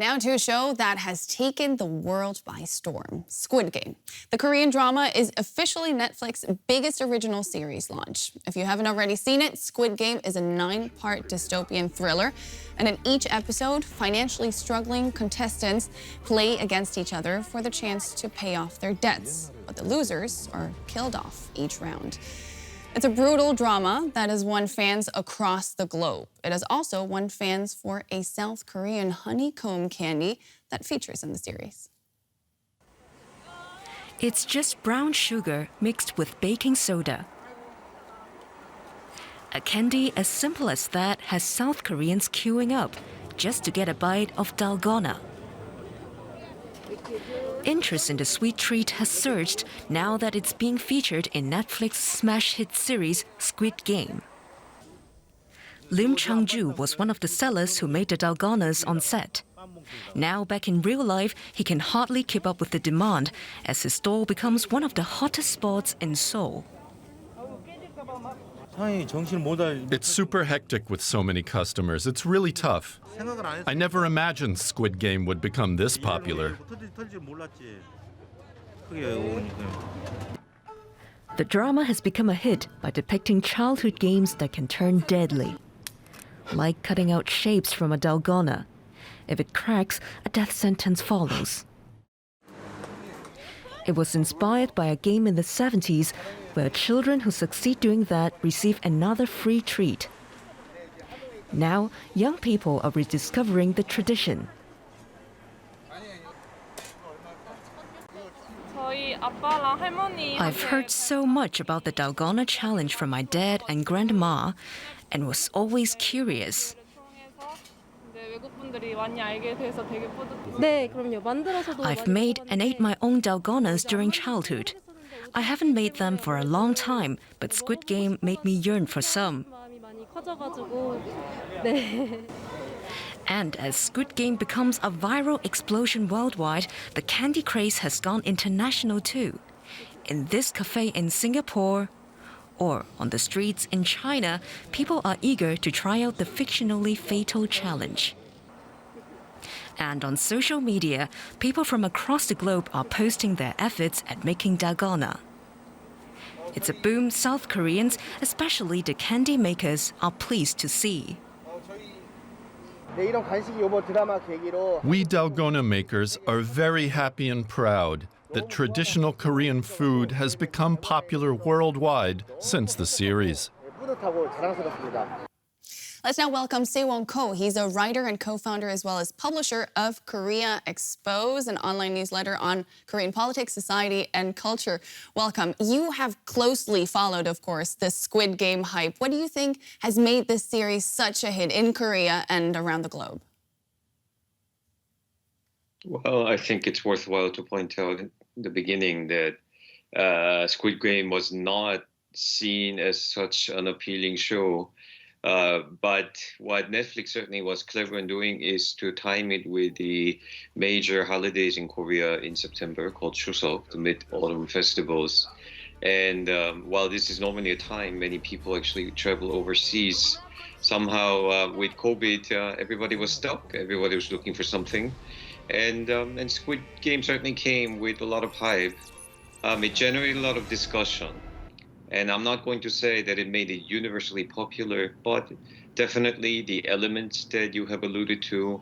Now to a show that has taken the world by storm, Squid Game. The Korean drama is officially Netflix's biggest original series launch. If you haven't already seen it, Squid Game is a 9-part dystopian thriller. And in each episode, financially struggling contestants play against each other for the chance to pay off their debts. But the losers are killed off each round. It's a brutal drama that has won fans across the globe. It has also won fans for a South Korean honeycomb candy that features in the series. It's just brown sugar mixed with baking soda. A candy as simple as that has South Koreans queuing up just to get a bite of dalgona. Interest in the sweet treat has surged now that it's being featured in Netflix's smash hit series Squid Game. Lim Chang-ju was one of the sellers who made the dalgonas on set. Now back in real life, he can hardly keep up with the demand as his store becomes one of the hottest spots in Seoul. It's super hectic with so many customers. It's really tough. I never imagined Squid Game would become this popular. The drama has become a hit by depicting childhood games that can turn deadly, like cutting out shapes from a dalgona. If it cracks, a death sentence follows. It was inspired by a game in the 70s where children who succeed doing that receive another free treat. Now, young people are rediscovering the tradition. I've heard so much about the dalgona challenge from my dad and grandma and was always curious. I've made and ate my own dalgonas during childhood. I haven't made them for a long time, but Squid Game made me yearn for some. And as Squid Game becomes a viral explosion worldwide, the candy craze has gone international too. In this cafe in Singapore, or on the streets in China, people are eager to try out the fictionally fatal challenge. And on social media, people from across the globe are posting their efforts at making dalgona. It's a boom South Koreans, especially the candy makers, are pleased to see. We dalgona makers are very happy and proud that traditional Korean food has become popular worldwide since the series. Let's now welcome Sewon Ko. He's a writer and co-founder as well as publisher of Korea Expose, an online newsletter on Korean politics, society, and culture. Welcome. You have closely followed, of course, the Squid Game hype. What do you think has made this series such a hit in Korea and around the globe? Well, I think it's worthwhile to point out in the beginning that Squid Game was not seen as such an appealing show. But what Netflix certainly was clever in doing is to time it with the major holidays in Korea in September called Chuseok, the Mid-Autumn Festivals. And while this is normally a time many people actually travel overseas, somehow with COVID, everybody was stuck. Everybody was looking for something. And Squid Game certainly came with a lot of hype. It generated a lot of discussion. And I'm not going to say that it made it universally popular, but definitely the elements that you have alluded to,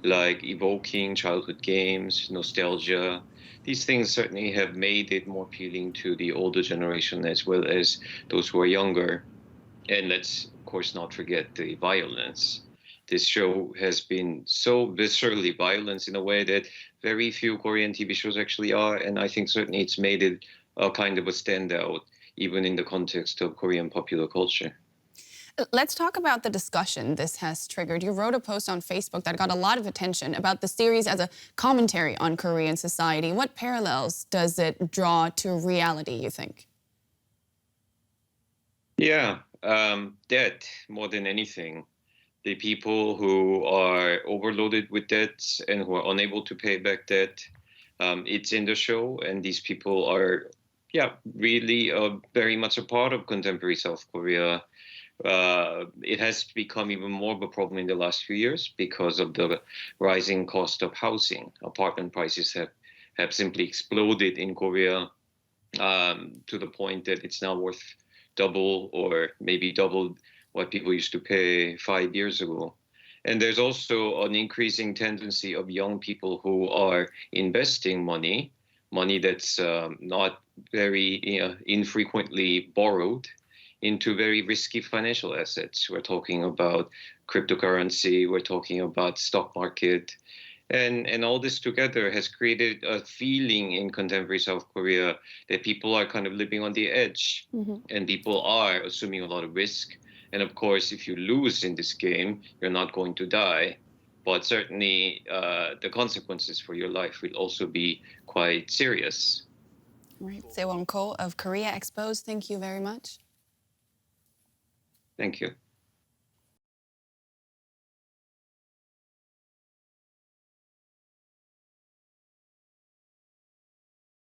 like evoking childhood games, nostalgia, these things certainly have made it more appealing to the older generation as well as those who are younger. And let's, of course, not forget the violence. This show has been so viscerally violent in a way that very few Korean TV shows actually are. And I think certainly it's made it a kind of a standout, even in the context of Korean popular culture. Let's talk about the discussion this has triggered. You wrote a post on Facebook that got a lot of attention about the series as a commentary on Korean society. What parallels does it draw to reality, you think? Yeah, debt more than anything. The people who are overloaded with debts and who are unable to pay back debt, it's in the show, and these people are really very much a part of contemporary South Korea It has become even more of a problem in the last few years because of the rising cost of housing. Apartment prices have simply exploded in Korea, to the point that it's now worth double or maybe double what people used to pay 5 years ago. And there's also an increasing tendency of young people who are investing money that's not very infrequently borrowed, into very risky financial assets. We're talking about cryptocurrency, we're talking about stock market, and all this together has created a feeling in contemporary South Korea that people are kind of living on the edge, and people are assuming a lot of risk. And of course, if you lose in this game, you're not going to die, but certainly the consequences for your life will also be quite serious. Right. Sewon Ko of Korea Expos, thank you very much. Thank you.